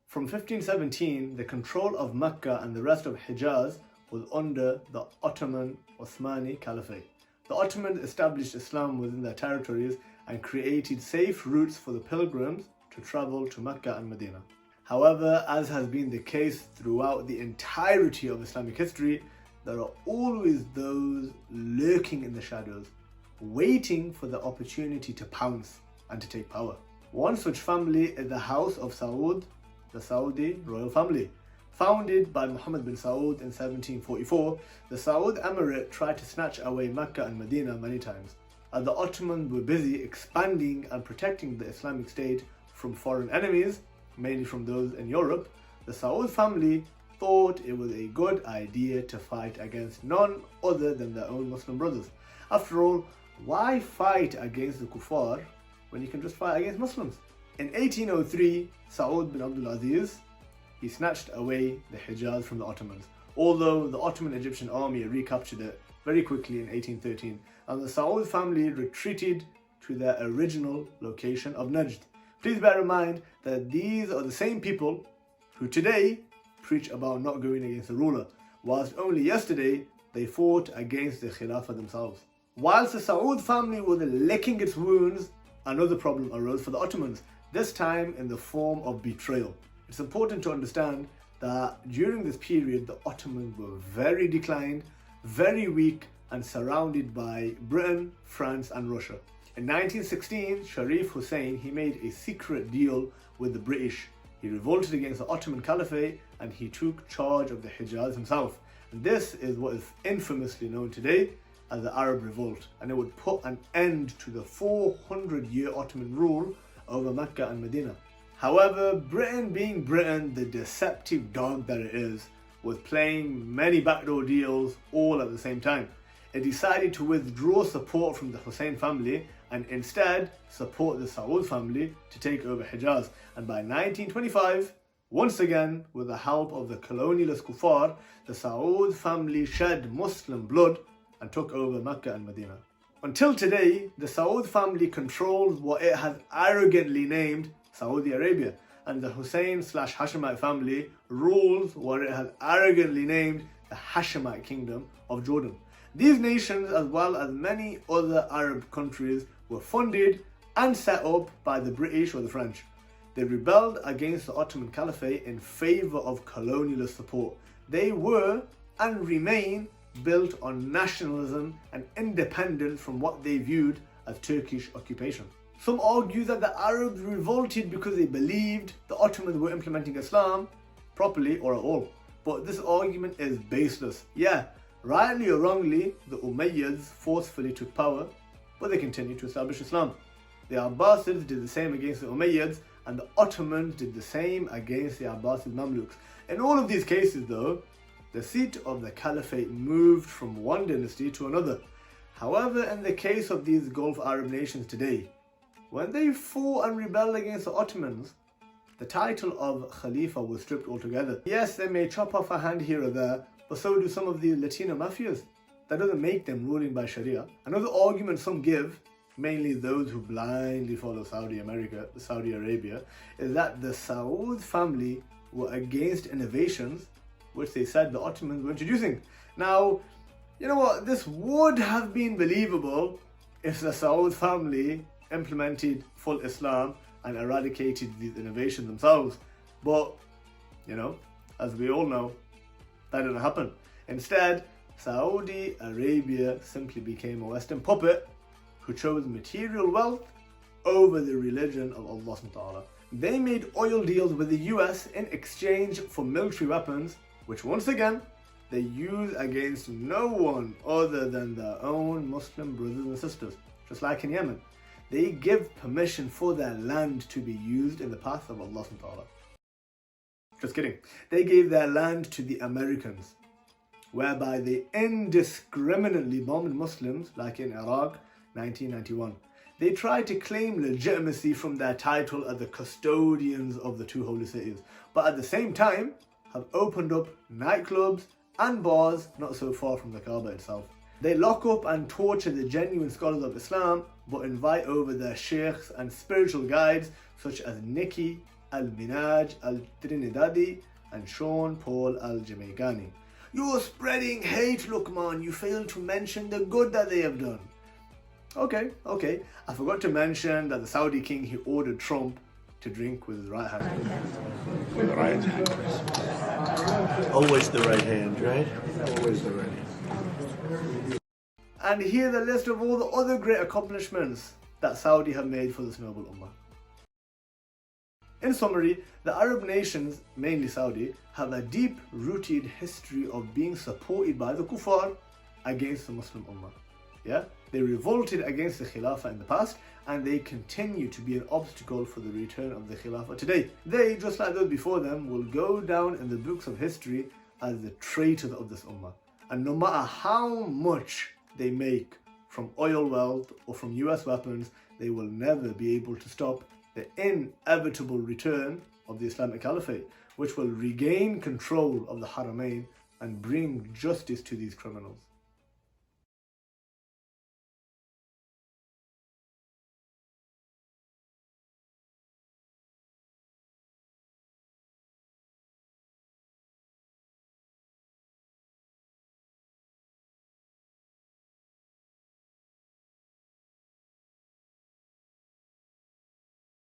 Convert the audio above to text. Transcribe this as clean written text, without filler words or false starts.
From 1517, the control of Mecca and the rest of Hijaz was under the Ottoman Osmani Caliphate. The Ottomans established Islam within their territories and created safe routes for the pilgrims to travel to Mecca and Medina. However, as has been the case throughout the entirety of Islamic history, there are always those lurking in the shadows, waiting for the opportunity to pounce and to take power. One such family is the House of Saud, the Saudi royal family. Founded by Muhammad bin Saud in 1744, the Saud Emirate tried to snatch away Mecca and Medina many times. As the Ottomans were busy expanding and protecting the Islamic State from foreign enemies, mainly from those in Europe, the Saud family thought it was a good idea to fight against none other than their own Muslim brothers. After all, why fight against the kuffar when you can just fight against Muslims? In 1803, Saud bin Abdul Aziz, he snatched away the Hijaz from the Ottomans, although the Ottoman Egyptian army recaptured it very quickly in 1813, and the Saud family retreated to their original location of Najd. Please bear in mind that these are the same people who today preach about not going against the ruler, whilst only yesterday they fought against the Khilafah themselves. Whilst the Saud family was licking its wounds, another problem arose for the Ottomans, this time in the form of betrayal. It's important to understand that during this period the Ottomans were very declined, very weak, and surrounded by Britain, France and Russia. In 1916, Sharif Hussein, he made a secret deal with the British. He revolted against the Ottoman Caliphate and he took charge of the Hijaz himself. And this is what is infamously known today as the Arab Revolt, and it would put an end to the 400-year Ottoman rule over Mecca and Medina. However, Britain being Britain, the deceptive dog that it is, was playing many backdoor deals all at the same time. It decided to withdraw support from the Hussein family and instead support the Saud family to take over Hijaz. And by 1925, once again, with the help of the colonialist kuffar, the Saud family shed Muslim blood and took over Mecca and Medina. Until today, the Saud family controls what it has arrogantly named Saudi Arabia, and the Hussein/Hashemite family rules what it has arrogantly named the Hashemite Kingdom of Jordan. These nations, as well as many other Arab countries, were funded and set up by the British or the French. They rebelled against the Ottoman Caliphate in favour of colonialist support. They were and remain built on nationalism and independence from what they viewed as Turkish occupation. Some argue that the Arabs revolted because they believed the Ottomans were implementing Islam properly or at all. But this argument is baseless. Yeah, rightly or wrongly, the Umayyads forcefully took power, but they continued to establish Islam. The Abbasids did the same against the Umayyads, and the Ottomans did the same against the Abbasid Mamluks. In all of these cases though, the seat of the Caliphate moved from one dynasty to another. However, in the case of these Gulf Arab nations today, when they fought and rebelled against the Ottomans, the title of Khalifa was stripped altogether. Yes, they may chop off a hand here or there, but so do some of the Latino mafias. That doesn't make them ruling by Sharia. Another argument some give, mainly those who blindly follow Saudi Arabia, is that the Saud family were against innovations which they said the Ottomans were introducing. Now, you know what, this would have been believable if the Saud family implemented full Islam and eradicated these innovations themselves. But, you know, as we all know, that didn't happen. Instead, Saudi Arabia simply became a Western puppet who chose material wealth over the religion of Allah subhanahu wa ta'ala. They made oil deals with the US in exchange for military weapons, which once again, they use against no one other than their own Muslim brothers and sisters. Just like in Yemen, they give permission for their land to be used in the path of Allah subhanahu wa ta'ala. Just kidding. They gave their land to the Americans, whereby they indiscriminately bombed Muslims, like in Iraq, 1991. They tried to claim legitimacy from their title as the custodians of the two holy cities, but at the same time have opened up nightclubs and bars not so far from the Kaaba itself. They lock up and torture the genuine scholars of Islam, but invite over their sheikhs and spiritual guides such as Nikki al-Minaj al-Trinidadi and Sean Paul al-Jamaicani. You're spreading hate, Luqman. You failed to mention the good that they have done. Okay. I forgot to mention that the Saudi king, he ordered Trump to drink with his right hand. With the right hand. Always the right hand, right? Always the right hand. And here the list of all the other great accomplishments that Saudi have made for this noble ummah. In summary, the Arab nations, mainly Saudi, have a deep-rooted history of being supported by the kuffar against the Muslim ummah. Yeah? They revolted against the Khilafah in the past, and they continue to be an obstacle for the return of the Khilafah today. They, just like those before them, will go down in the books of history as the traitors of this ummah. And no matter how much they make from oil wealth or from US weapons, they will never be able to stop the inevitable return of the Islamic Caliphate, which will regain control of the Haramain and bring justice to these criminals.